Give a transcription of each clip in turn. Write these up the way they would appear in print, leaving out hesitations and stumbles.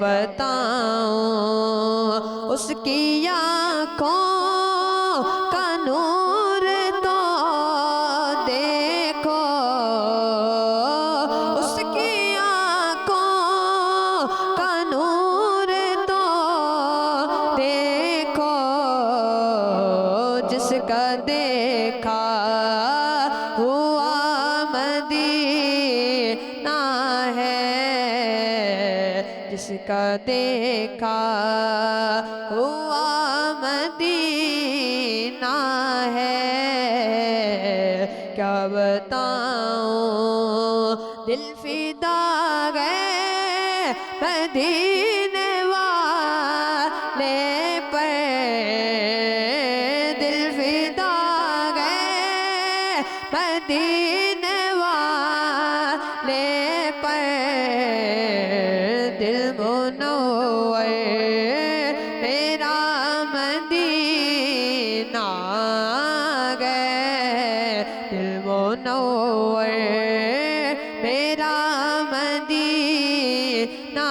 بتاؤں اس کی آنکھوں کا نور تو دیکھو، اس کی آنکھوں کا نور تو دیکھو، جس کا دیکھا ہوا مدینہ ہے، جس کا دیکھا ہوا مدینہ ہے، کیا بتاؤں دل فدا گئے مدینے والے پر، دل فدا گئے مدینے والے پر، دل منور میرا مدینہ گئے، دل منور میرا مدینہ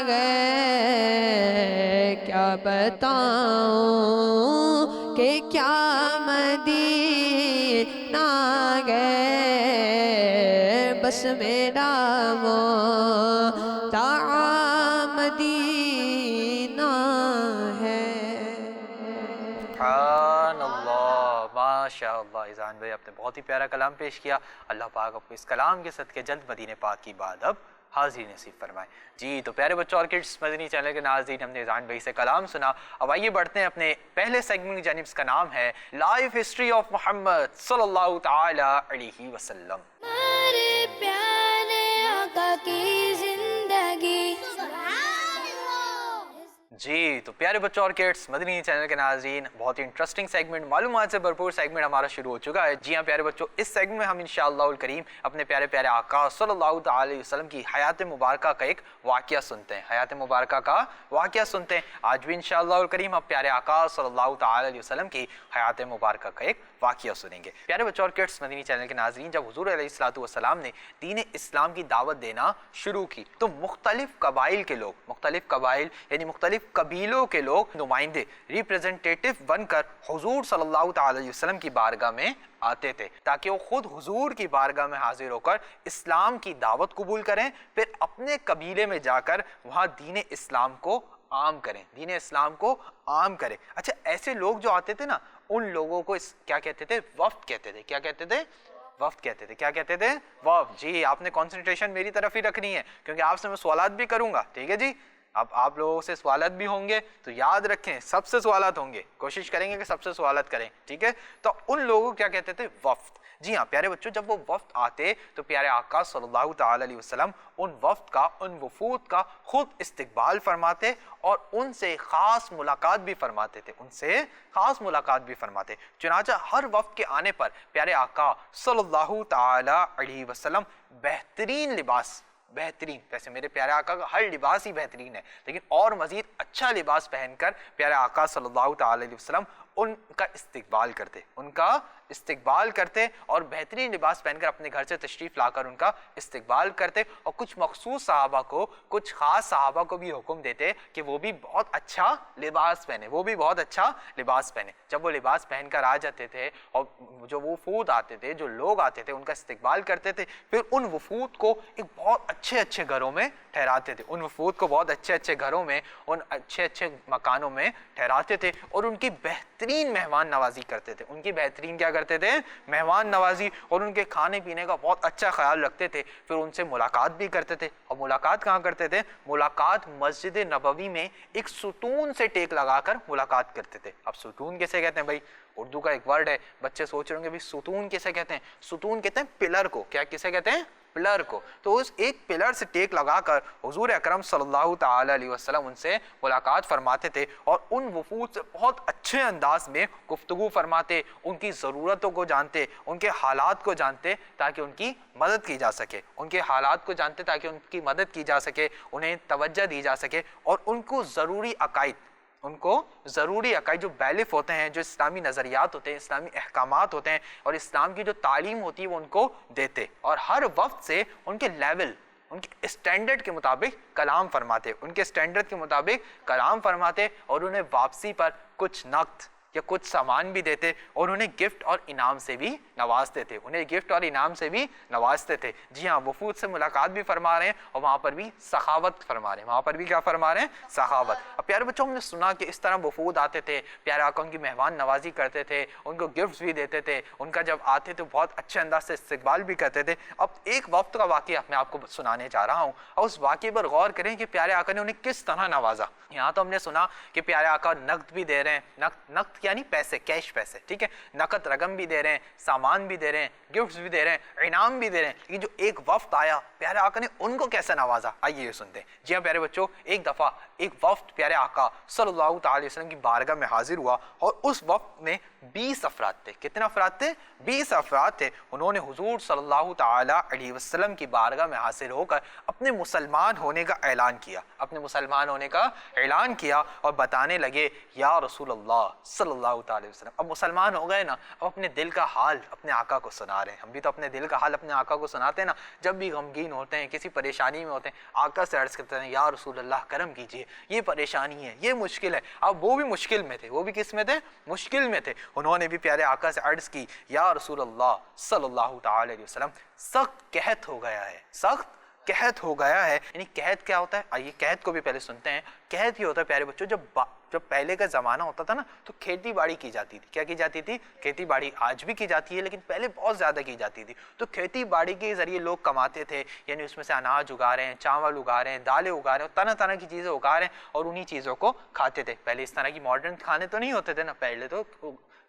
گئے، کیا بتاؤں کہ کیا مدینہ گئے، بس میرا مدعا مدینہ ہے۔ سبحان اللہ، ماشاء اللہ اذان بھائی، آپ نے بہت ہی پیارا کلام پیش کیا۔ اللہ پاک آپ کو اس کلام کے صدقے جلد مدینے پاک کی بات اب حاضری نصیب فرمائے۔ جی تو پیارے بچوں اور کڈس مدنی چینل کے ناظرین، ہم نے اذان بھائی سے کلام سنا، اب آئیے بڑھتے ہیں اپنے پہلے سیگمنٹ کی جانب، اس کا نام ہے لائف ہسٹری آف محمد صلی اللہ تعالی علیہ وسلم۔ ہمارے پیارے آقا کی زندگی، جی تو پیارے بچوں اور کڈس مدنی چینل کے ناظرین، بہت ہی انٹرسٹنگ سیگمنٹ، معلومات سے بھرپور سیگمنٹ ہمارا شروع ہو چکا ہے۔ جی ہاں پیارے بچوں، اس سیگمنٹ میں ہم انشاءاللہ الکریم اپنے پیارے پیارے آقا صلی اللہ تعالی علیہ وسلم کی حیات مبارکہ کا ایک واقعہ سنتے ہیں، حیات مبارکہ کا واقعہ سنتے ہیں۔ آج بھی انشاءاللہ الکریم ہم پیارے آقا صلی اللہ تعالی علیہ وسلم کی حیات مبارکہ کا ایک واقعہ سنیں گے۔ پیارے بچوں اور کڈس مدنی چینل کے ناظرین، جب حضور علیہ الصلوۃ والسلام نے دین اسلام کی دعوت دینا شروع کی تو مختلف قبائل کے لوگ، مختلف قبائل یعنی مختلف قبیلوں کے لوگ نمائندے، ریپریزنٹیٹو بن کر حضور صلی اللہ تعالی علیہ وسلم کی بارگاہ میں آتے تھے تاکہ وہ خود حضور کی بارگاہ میں حاضر ہو کر اسلام کی دعوت قبول کریں، پھر اپنے قبیلے میں جا کر وہاں دین اسلام کو عام کریں، دین اسلام کو عام کریں۔ اچھا، ایسے لوگ جو آتے تھے نا، ان لوگوں کو کیا کہتے تھے؟ وفد کہتے تھے۔ کیا کہتے تھے؟ وفد کہتے تھے۔ کیا کہتے تھے؟ وفد۔ جی آپ نے کنسنٹریشن میری طرف ہی رکھنی ہے کیونکہ آپ سے میں سوالات بھی کروں گا، ٹھیک ہے جی؟ اب آپ لوگوں سے سوالات بھی ہوں گے تو یاد رکھیں سب سے سوالات ہوں گے، کوشش کریں گے کہ سب سے سوالات کریں، ٹھیک ہے؟ تو ان لوگوں کو کیا کہتے تھے؟ وفد۔ جی ہاں پیارے بچوں، جب وہ وفد آتے تو پیارے آقا صلی اللہ تعالی علیہ وسلم ان وفد کا، ان وفود کا خود استقبال فرماتے اور ان سے خاص ملاقات بھی فرماتے تھے، ان سے خاص ملاقات بھی فرماتے۔ چنانچہ ہر وفد کے آنے پر پیارے آقا صلی اللہ تعالی علیہ وسلم بہترین لباس، بہترین، ویسے میرے پیارے آقا کا ہر لباس ہی بہترین ہے لیکن اور مزید اچھا لباس پہن کر پیارے آقا صلی اللہ تعالی علیہ وسلم ان کا استقبال کرتے، ان کا استقبال کرتے اور بہترین لباس پہن کر اپنے گھر سے تشریف لا کر ان کا استقبال کرتے، اور کچھ مخصوص صحابہ کو، کچھ خاص صحابہ کو بھی حکم دیتے کہ وہ بھی بہت اچھا لباس پہنے، وہ بھی بہت اچھا لباس پہنے۔ جب وہ لباس پہن کر آ جاتے تھے اور جو وفود آتے تھے، جو لوگ آتے تھے، ان کا استقبال کرتے تھے، پھر ان وفود کو ایک بہت اچھے اچھے گھروں میں ٹھہراتے تھے، ان وفود کو بہت اچھے اچھے گھروں میں، ان اچھے اچھے مکانوں میں ٹھہراتے تھے اور ان کی بہترین مہمان نوازی کرتے تھے، ان کی بہترین کیا کرتے تھے؟ مہمان نوازی، اور ان کے کھانے پینے کا بہت اچھا خیال رکھتے تھے۔ پھر ان سے ملاقات بھی کرتے تھے، اور ملاقات کہاں کرتے تھے؟ ملاقات مسجد نبوی میں ایک ستون سے ٹیک لگا کر ملاقات کرتے تھے۔ اب ستون کیسے کہتے ہیں بھائی؟ اردو کا ایک ورڈ ہے، بچے سوچ رہے ہوں گے بھی ستون کیسے کہتے ہیں؟ ستون کہتے ہیں پلر کو۔ کیا کسے کہتے ہیں؟ پلر کو۔ تو اس ایک پلر سے ٹیک لگا کر حضور اکرم صلی اللہ تعالی علیہ وسلم ان سے ملاقات فرماتے تھے اور ان وفود سے بہت اچھے انداز میں گفتگو فرماتے، ان کی ضرورتوں کو جانتے، ان کے حالات کو جانتے تاکہ ان کی مدد کی جا سکے، ان کے حالات کو جانتے تاکہ ان کی مدد کی جا سکے، انہیں توجہ دی جا سکے، اور ان کو ضروری عقائد، ان کو ضروری عقائد جو بیلف ہوتے ہیں، جو اسلامی نظریات ہوتے ہیں، اسلامی احکامات ہوتے ہیں اور اسلام کی جو تعلیم ہوتی ہے وہ ان کو دیتے، اور ہر وقت سے ان کے لیول، ان کے اسٹینڈرڈ کے مطابق کلام فرماتے، ان کے اسٹینڈرڈ کے مطابق کلام فرماتے، اور انہیں واپسی پر کچھ نقد یا کچھ سامان بھی دیتے، اور انہیں گفٹ اور انعام سے بھی نوازتے تھے، انہیں گفٹ اور انعام سے بھی نوازتے تھے۔ جی ہاں، وفود سے ملاقات بھی فرما رہے ہیں اور وہاں پر بھی سخاوت فرما رہے ہیں، وہاں پر بھی کیا فرما رہے ہیں؟ سخاوت۔ اب پیارے بچوں، ہم نے سنا کہ اس طرح وفود آتے تھے، پیارے آقا ان کی مہمان نوازی کرتے تھے، ان کو گفٹس بھی دیتے تھے، ان کا جب آتے تھے بہت اچھے انداز سے استقبال بھی کرتے تھے۔ اب ایک وقت کا واقعہ میں آپ کو سنانے جا رہا ہوں، اور اس واقعے پر غور کریں کہ پیارے آقا نے انہیں کس طرح نوازا۔ یہاں تو ہم نے سنا کہ پیارے آقا نقد بھی دے رہے ہیں، نقد یعنی پیسے، کیش پیسے، ٹھیک ہے، نقد رقم بھی دے رہے ہیں، سامان بھی دے رہے ہیں، گفٹس بھی دے رہے ہیں، انعام بھی دے رہے ہیں، لیکن جو ایک وفد آیا پیارے آقا نے ان کو کیسے نوازا، آئیے یہ سنتے ہیں۔ جی ہاں پیارے بچوں، ایک دفعہ ایک وفد پیارے آقا صلی اللہ تعالی علیہ وسلم کی بارگاہ میں حاضر ہوا، اور اس وفد میں 20 افراد تھے۔ کتنے افراد تھے؟ 20 افراد تھے۔ انہوں نے حضور صلی اللہ تعالی علیہ وسلم کی بارگاہ میں حاضر ہو کر اپنے مسلمان ہونے کا اعلان کیا، اپنے مسلمان ہونے کا اعلان کیا، اور بتانے لگے یا رسول اللہ صلی اللہ تعالی وسلم۔ اب مسلمان ہو گئے نا، اب اپنے دل کا حال اپنے آقا کو سنا رہے ہیں۔ ہم بھی تو اپنے دل کا حال اپنے آقا کو سناتے ہیں نا، جب بھی غمگین ہوتے ہیں، کسی پریشانی میں ہوتے ہیں، آقا سے عرض کرتے ہیں یا رسول اللہ کرم کیجئے، یہ پریشانی ہے، یہ مشکل ہے۔ اب وہ بھی مشکل میں تھے، وہ بھی کس میں تھے؟ مشکل میں تھے۔ انہوں نے بھی پیارے آقا سے عرض کی یا رسول اللہ صلی اللہ تعالی علیہ وسلم، سخت قحط ہو گیا ہے، سخت قحط ہو گیا ہے۔ یعنی قحط کیا ہوتا ہے؟ آئیے قحط کو بھی پہلے سنتے ہیں۔ قحط یہ ہوتا ہے پیارے بچوں، جب پہلے کا زمانہ ہوتا تھا نا، تو کھیتی باڑی کی جاتی تھی۔ کیا کی جاتی تھی؟ کھیتی باڑی آج بھی کی جاتی ہے، لیکن پہلے بہت زیادہ کی جاتی تھی۔ تو کھیتی باڑی کے ذریعے لوگ کماتے تھے، یعنی اس میں سے اناج اگا رہے ہیں، چاول اگا رہے ہیں، دالیں اگا رہے ہیں، طرح طرح کی چیزیں اگا رہے ہیں، اور انہی چیزوں کو کھاتے تھے۔ پہلے اس طرح کی ماڈرن کھانے تو نہیں ہوتے تھے نا، پہلے تو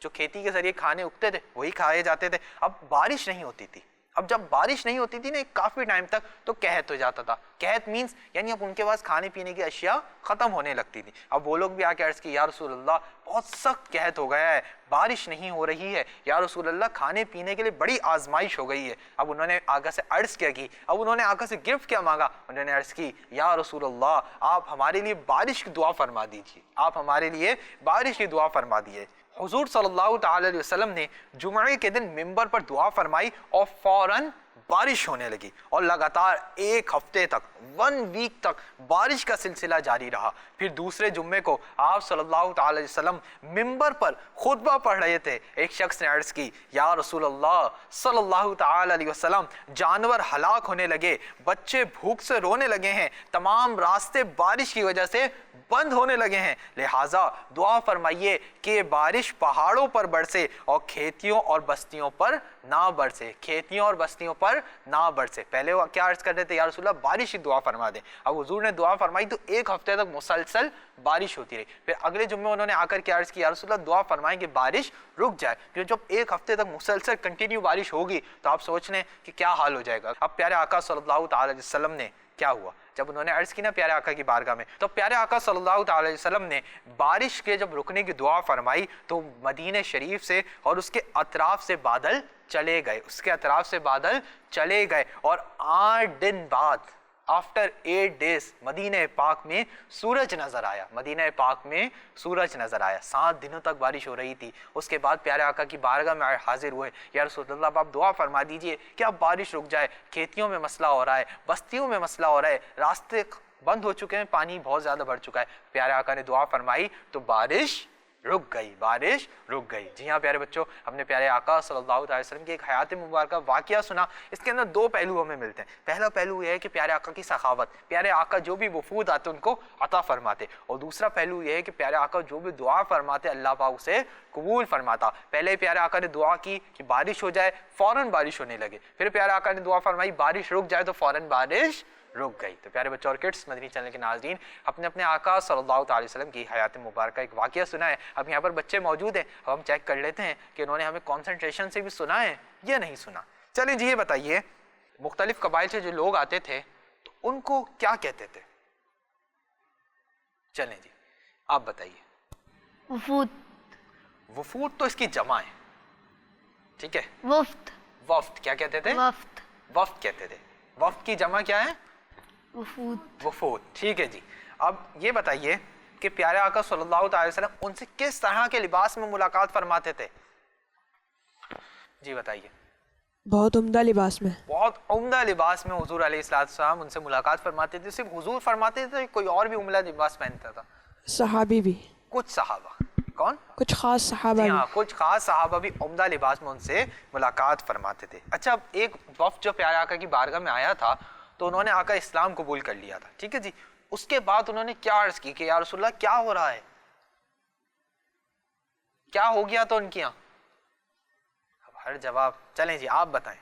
جو کھیتی کے ذریعے کھانے اگتے تھے وہی کھائے جاتے تھے۔ اب بارش نہیں ہوتی تھی، اب جب بارش نہیں ہوتی تھی نا کافی ٹائم تک، تو قحط ہو جاتا تھا۔ قحط مینس یعنی اب ان کے پاس کھانے پینے کی اشیاء ختم ہونے لگتی تھی۔ اب وہ لوگ بھی آ کے عرض کی یا رسول اللہ بہت سخت قحط ہو گیا ہے، بارش نہیں ہو رہی ہے، یا رسول اللہ کھانے پینے کے لیے بڑی آزمائش ہو گئی ہے۔ اب انہوں نے آقا سے عرض کیا کی، اب انہوں نے آقا سے گفٹ کیا مانگا؟ انہوں نے عرض کی یا رسول اللہ آپ ہمارے لیے بارش کی دعا فرما دیجیے، آپ ہمارے لیے بارش کی دعا فرما دیجیے۔ حضور صلی اللہ تعالی علیہ وسلم نے جمعے کے دن منبر پر دعا فرمائی، اور فوراً بارش ہونے لگی، اور لگاتار ایک ہفتے تک 1 ویک تک بارش کا سلسلہ جاری رہا۔ پھر دوسرے جمعے کو آپ صلی اللہ تعالی علیہ وسلم منبر پر خطبہ پڑھ رہے تھے۔ ایک شخص نے عرض کی یا رسول اللہ صلی اللہ تعالی علیہ وسلم جانور ہلاک ہونے لگے، بچے بھوک سے رونے لگے ہیں، تمام راستے بارش کی وجہ سے بند ہونے لگے ہیں، لہٰذا دعا فرمائیے کہ بارش پہاڑوں پر برسے اور کھیتیوں اور بستیوں پر نہ برسے، کھیتیوں اور بستیوں پر نہ برسے۔ پہلے وہ کیا عرض کرتے تھے؟ یا رسول اللہ بارش کی دعا فرما دیں۔ اب حضور نے دعا فرمائی تو ایک ہفتے تک مسلسل بارش ہوتی رہی۔ پھر اگلے جمعے انہوں نے آ کر کے عرض کی یا رسول اللہ دعا فرمائیں کہ بارش رک جائے۔ پھر جب ایک ہفتے تک مسلسل کنٹینیو بارش ہوگی تو آپ سوچ لیں کہ کیا حال ہو جائے گا۔ اب پیارے آقا صلی اللہ تعالی علیہ وسلم نے کیا ہوا؟ جب انہوں نے عرض کی نا پیارے آقا کی بارگاہ میں، تو پیارے آقا صلی اللہ تعالی علیہ وسلم نے بارش کے جب رکنے کی دعا فرمائی تو مدینہ شریف سے اور اس کے اطراف سے بادل چلے گئے، اس کے اطراف سے بادل چلے گئے، اور 8 دن بعد آفٹر 8 days مدینہ پاک میں سورج نظر آیا، مدینہ پاک میں سورج نظر آیا۔ 7 دنوں تک بارش ہو رہی تھی۔ اس کے بعد پیارے آقا کی بارگاہ میں حاضر ہوئے، یا رسول اللہ آپ دعا فرما دیجئے کہ اب بارش رک جائے، کھیتیوں میں مسئلہ ہو رہا ہے، بستیوں میں مسئلہ ہو رہا ہے، راستے بند ہو چکے ہیں، پانی بہت زیادہ بڑھ چکا ہے۔ پیارے آقا نے دعا فرمائی تو بارش رک گئی، بارش رک گئی۔ جی ہاں پیارے بچوں، ہم نے پیارے آقا صلی اللہ علیہ وسلم کی ایک حیات مبارکہ واقعہ سنا۔ اس کے اندر 2 پہلو ہمیں ملتے ہیں۔ پہلا پہلو یہ ہے کہ پیارے آقا کی سخاوت، پیارے آقا جو بھی وفود آتے ان کو عطا فرماتے، اور دوسرا پہلو یہ ہے کہ پیارے آقا جو بھی دعا فرماتے اللہ پاک اسے قبول فرماتا۔ پہلے پیارے آقا نے دعا کی کہ بارش ہو جائے، فوراً بارش ہونے لگے۔ پھر پیارے آقا نے دعا فرمائی بارش رک جائے، تو فوراً بارش رک گئی۔ تو پیارے بچوں اور کڈس مدنی چینل کے ناظرین، اپنے آقا صلی اللہ تعالی وسلم کی حیات مبارکہ ایک واقعہ سنا ہے۔ اب یہاں پر بچے موجود ہیں، اب ہم چیک کر لیتے ہیں کہ انہوں نے ہمیں کنسنٹریشن سے بھی سنا ہے یا نہیں سنا۔ چلیں جی یہ بتائیے، مختلف قبائل سے جو لوگ آتے تھے تو ان کو کیا کہتے تھے؟ چلیں جی آپ بتائیے۔ وفود۔ وفود تو اس کی جمع ہے، ٹھیک ہے۔ وفد۔ وفد کیا کہتے تھے؟ وفد۔ وفد کہتے تھے۔ وفد کی جمع کیا ہے؟ وفود۔ وفود، ٹھیک ہے جی۔ اب یہ بتائیے کہ پیارے آقا صلی اللہ تعالی وسلم ان سے کس طرح کے لباس میں ملاقات فرماتے تھے؟ جی بتائیے۔ بہت عمدہ لباس میں. بہت عمدہ لباس میں حضور علیہ السلام ان سے ملاقات فرماتے تھے. صرف حضور فرماتے تھے کوئی اور بھی عمدہ لباس پہنتا تھا؟ صحابی بھی, کچھ صحابہ. کون؟ کچھ خاص صحابہ جی بھی. ہاں, کچھ خاص صحابہ بھی عمدہ لباس میں ان سے ملاقات فرماتے تھے. اچھا, اب ایک وفد جو پیارے آقا کی بارگاہ میں آیا تھا تو انہوں نے آقا اسلام قبول کر لیا تھا, ٹھیک ہے جی. اس کے بعد انہوں نے کیا عرض کی کہ یا رسول اللہ کیا ہو رہا ہے, کیا ہو گیا تو ان کی یہاں؟ اب ہر جواب, چلیں جی آپ بتائیں.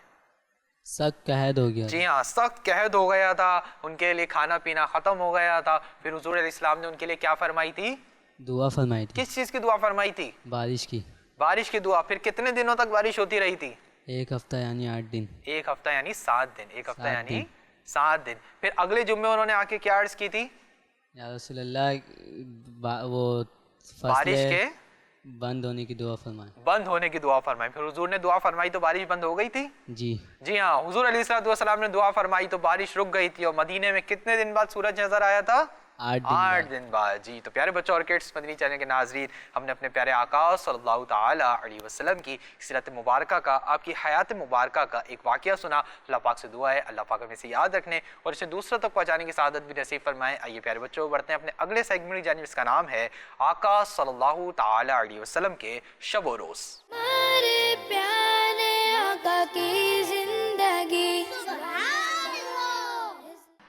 سخت قحط ہو گیا. جی ہاں, سخت قحط ہو گیا تھا, ان کے لیے کھانا پینا ختم ہو گیا تھا. پھر حضور علیہ السلام نے ان کے لیے کیا فرمائی تھی؟ دعا فرمائی تھی. کس چیز کی دعا فرمائی تھی؟ بارش کی. بارش کی دعا. پھر کتنے دنوں تک بارش ہوتی رہی تھی؟ ایک ہفتہ یعنی 8 دن. ایک ہفتہ یعنی 7 دن. ایک ہفتہ یعنی 7 دن. پھر اگلے جمعے انہوں نے آ کے کیا عرض کی تھی؟ یا رسول اللہ وہ بارش فصلیں کے بند ہونے کی دعا فرمائیں. بند ہونے کی دعا فرمائی. پھر حضور نے دعا فرمائی تو بارش بند ہو گئی تھی. جی جی ہاں, حضور علیہ السلام نے دعا فرمائی تو بارش رک گئی تھی. اور مدینے میں کتنے دن بعد سورج نظر آیا تھا؟ 8 دن بعد. جی تو پیارے بچوں اور کڈس مدنی چینل کے ناظرین, ہم نے اپنے پیارے آقا صلی اللہ تعالی علیہ وسلم کی سیرت مبارکہ کا, آپ کی حیات مبارکہ کا ایک واقعہ سنا. اللہ پاک سے دعا ہے اللہ پاک ہمیں سے یاد رکھنے اور اسے دوسروں تک پہنچانے کی سعادت بھی نصیب فرمائیں. آئیے پیارے بچوں بڑھتے ہیں اپنے اگلے سیگمنٹ کی جانب, اس کا نام ہے آقا صلی اللہ تعالی علیہ وسلم کے شب و روز. ہمارے پیارے آقا کی زندگی.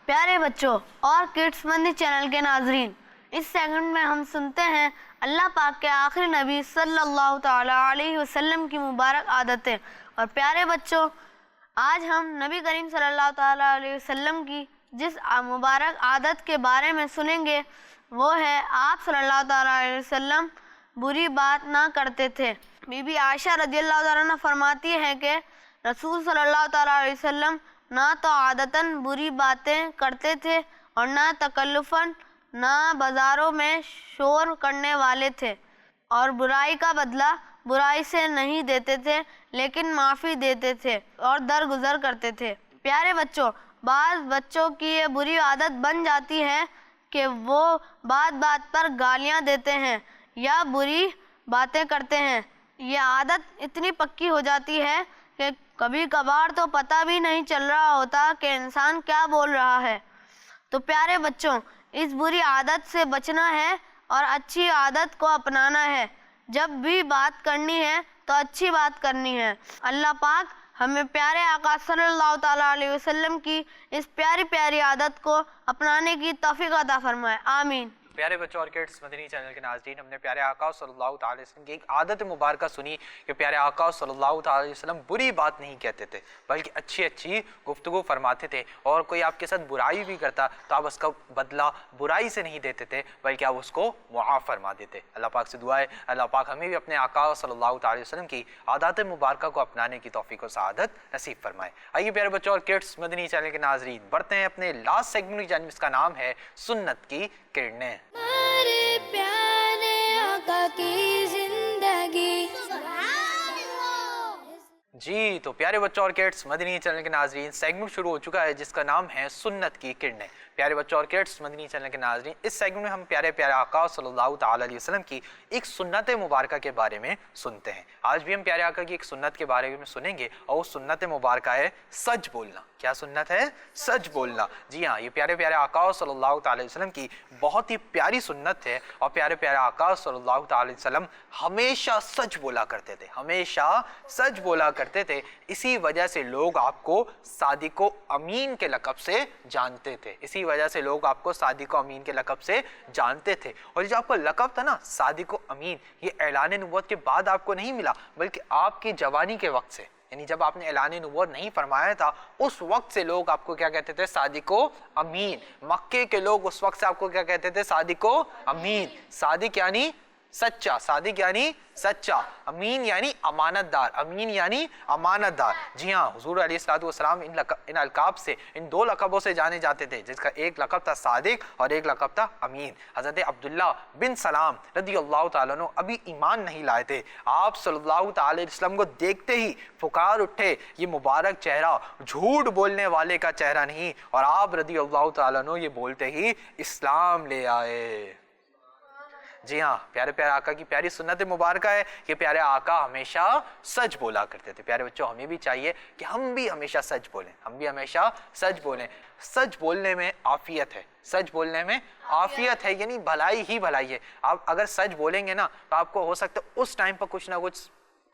پیارے بچوں اور کڈس مدنی چینل کے ناظرین, اس سیگمنٹ میں ہم سنتے ہیں اللہ پاک کے آخری نبی صلی اللہ تعالیٰ علیہ وسلم کی مبارک عادتیں. اور پیارے بچوں, آج ہم نبی کریم صلی اللہ تعالیٰ علیہ وسلم کی جس مبارک عادت کے بارے میں سنیں گے وہ ہے آپ صلی اللہ تعالیٰ علیہ وسلم بری بات نہ کرتے تھے. بی بی عائشہ رضی اللہ تعالیٰ عنہ فرماتی ہے کہ رسول صلی اللہ تعالیٰ علیہ وسلم نہ تو عادتاً بری باتیں کرتے تھے اور نہ تکلفاً, نہ بازاروں میں شور کرنے والے تھے, اور برائی کا بدلہ برائی سے نہیں دیتے تھے لیکن معافی دیتے تھے اور درگزر کرتے تھے. پیارے بچوں, بعض بچوں کی یہ بری عادت بن جاتی ہے کہ وہ بات بات پر گالیاں دیتے ہیں یا بری باتیں کرتے ہیں. یہ عادت اتنی پکی ہو جاتی ہے کہ کبھی کبھار تو پتہ بھی نہیں چل رہا ہوتا کہ انسان کیا بول رہا ہے. تو پیارے بچوں, اس بری عادت سے بچنا ہے اور اچھی عادت کو اپنانا ہے. جب بھی بات کرنی ہے تو اچھی بات کرنی ہے. اللہ پاک ہمیں پیارے آقا صلی اللہ تعالیٰ علیہ وسلم کی اس پیاری پیاری عادت کو اپنانے کی توفیق عطا فرمائے, آمین. پیارے بچوں اور کڈس مدنی چینل کے ناظرین, ہم نے پیارے آقا صلی اللہ تعالی وسلم کی ایک عادت مبارکہ سنی کہ پیارے آقا صلی اللہ تعالی وسلم بری بات نہیں کہتے تھے بلکہ اچھی اچھی گفتگو فرماتے تھے. اور کوئی آپ کے ساتھ برائی بھی کرتا تو آپ اس کا بدلہ برائی سے نہیں دیتے تھے بلکہ آپ اس کو معاف فرما دیتے. اللہ پاک سے دعا ہے اللہ پاک ہمیں بھی اپنے آقا صلی اللہ تعالی وسلم کی عادات مبارکہ کو اپنانے کی توفیق و سعادت نصیب فرمائے. آئیے پیارے بچوں اور کڈس مدنی چینل کے ناظرین, بڑھتے ہیں اپنے لاسٹ سیگمنٹ کی جانب, اس کا نام ہے سنت کی کرنیں. ہمارے پیارے آقا کی زندگی. جی تو پیارے بچوں اور کڈس مدنی چینل کے ناظرین, سیگمنٹ شروع ہو چکا ہے جس کا نام ہے سنت کی کرنیں. پیارے بچوں اور کڈس مدنی چینل کے ناظرین, اس سیگمنٹ میں ہم پیارے پیارے آقا صلی اللہ تعالی علیہ وسلم کی ایک سنت مبارکہ کے بارے میں سنتے ہیں. آج بھی ہم پیارے آقا کی ایک سنت کے بارے میں سنیں گے اور وہ سنت مبارکہ ہے سچ بولنا. کیا سنت ہے؟ سچ بولنا. جی ہاں, یہ پیارے پیارے آقا صلی اللہ تعالی علیہ وسلم کی بہت ہی پیاری سنت ہے. اور پیارے پیارے آقا صلی اللہ تعالی علیہ وسلم ہمیشہ سچ بولا کرتے تھے, ہمیشہ سچ بولا کرتے تھے. اسی وجہ سے لوگ آپ کو صادق و امین کے لقب سے جانتے تھے. اسی وجہ سے لوگ آپ کو صادق و امین کے لقب سے جانتے تھے. اور جو آپ کو لقب تھا نا صادق و امین, یہ اعلان نبوت کے بعد آپ کو نہیں ملا بلکہ آپ کی جوانی کے وقت سے, یعنی جب آپ نے اعلان نبوت نہیں فرمایا تھا اس وقت سے لوگ آپ کو کیا کہتے تھے؟ صادق و امین. مکے کے لوگ اس وقت سے آپ کو کیا کہتے تھے؟ صادق و امین. صادق یعنی سچا, صادق یعنی سچا, امین یعنی امانت دار, امین یعنی امانت دار. جی ہاں, حضور علیہ السلام ان القاب سے, ان دو لقبوں سے جانے جاتے تھے جس کا ایک لقب تھا صادق اور ایک لقب تھا امین. حضرت عبداللہ بن سلام رضی اللہ تعالیٰ عنہ ابھی ایمان نہیں لائے تھے. آپ صلی اللہ تعالی علیہ وسلم کو دیکھتے ہی پکار اٹھے, یہ مبارک چہرہ جھوٹ بولنے والے کا چہرہ نہیں, اور آپ رضی اللہ تعالیٰ عنہ یہ بولتے ہی اسلام لے آئے. جی ہاں، پیارے پیارے آقا کی پیاری سنت مبارکہ ہے کہ پیارے آقا ہمیشہ سچ بولا کرتے تھے۔ پیارے بچوں، ہمیں بھی چاہیے کہ ہم بھی ہمیشہ سچ بولیں، ہم بھی ہمیشہ سچ بولیں۔ سچ بولنے میں عافیت ہے، سچ بولنے میں عافیت ہے، یعنی بھلائی ہی بھلائی ہے۔ آپ اگر سچ بولیں گے نا تو آپ کو ہو سکتا ہے اس ٹائم پر کچھ نہ کچھ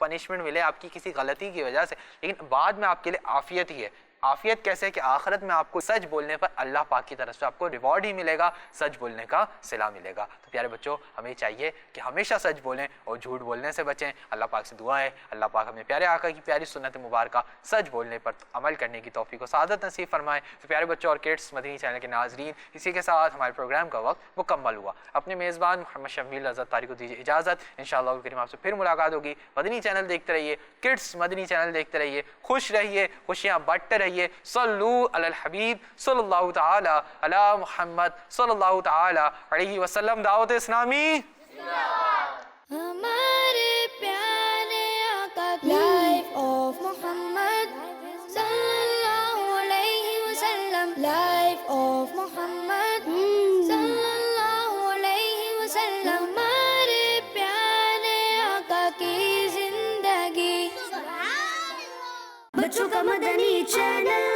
پنشمنٹ ملے آپ کی کسی غلطی کی وجہ سے، لیکن بعد میں آپ کے لیے عافیت ہی ہے۔ عافیت کیسے کہ آخرت میں آپ کو سچ بولنے پر اللہ پاک کی طرف سے آپ کو ریوارڈ ہی ملے گا، سچ بولنے کا صلہ ملے گا۔ تو پیارے بچوں، ہمیں چاہیے کہ ہمیشہ سچ بولیں اور جھوٹ بولنے سے بچیں۔ اللہ پاک سے دعا ہے اللہ پاک ہمیں پیارے آقا کی پیاری سنت مبارکہ سچ بولنے پر عمل کرنے کی توفیق و سعادت نصیب فرمائے۔ تو پیارے بچوں اور کڈس مدنی چینل کے ناظرین، اسی کے ساتھ ہمارے پروگرام کا وقت مکمل ہوا۔ اپنے میزبان محمد شمیل رضا طاری کو دیجیے اجازت، انشاءاللہ الکریم آپ سے پھر ملاقات ہوگی۔ مدنی چینل دیکھتے رہیے، کڈس مدنی چینل دیکھتے رہیے، خوش رہیے، خوشیاں بانٹتے رہیے۔ صلو علی الحبیب صلی اللہ تعالی علی محمد صلی اللہ تعالی علیہ وسلم۔ دعوت اسلامی ہمارے پیارے آقا کی لائف آف محمد صلی اللہ علیہ وسلم، لائف آف محمد صلی اللہ علیہ وسلم، ہمارے پیارے آقا کی زندگی۔ بچوں کا مدنی چینل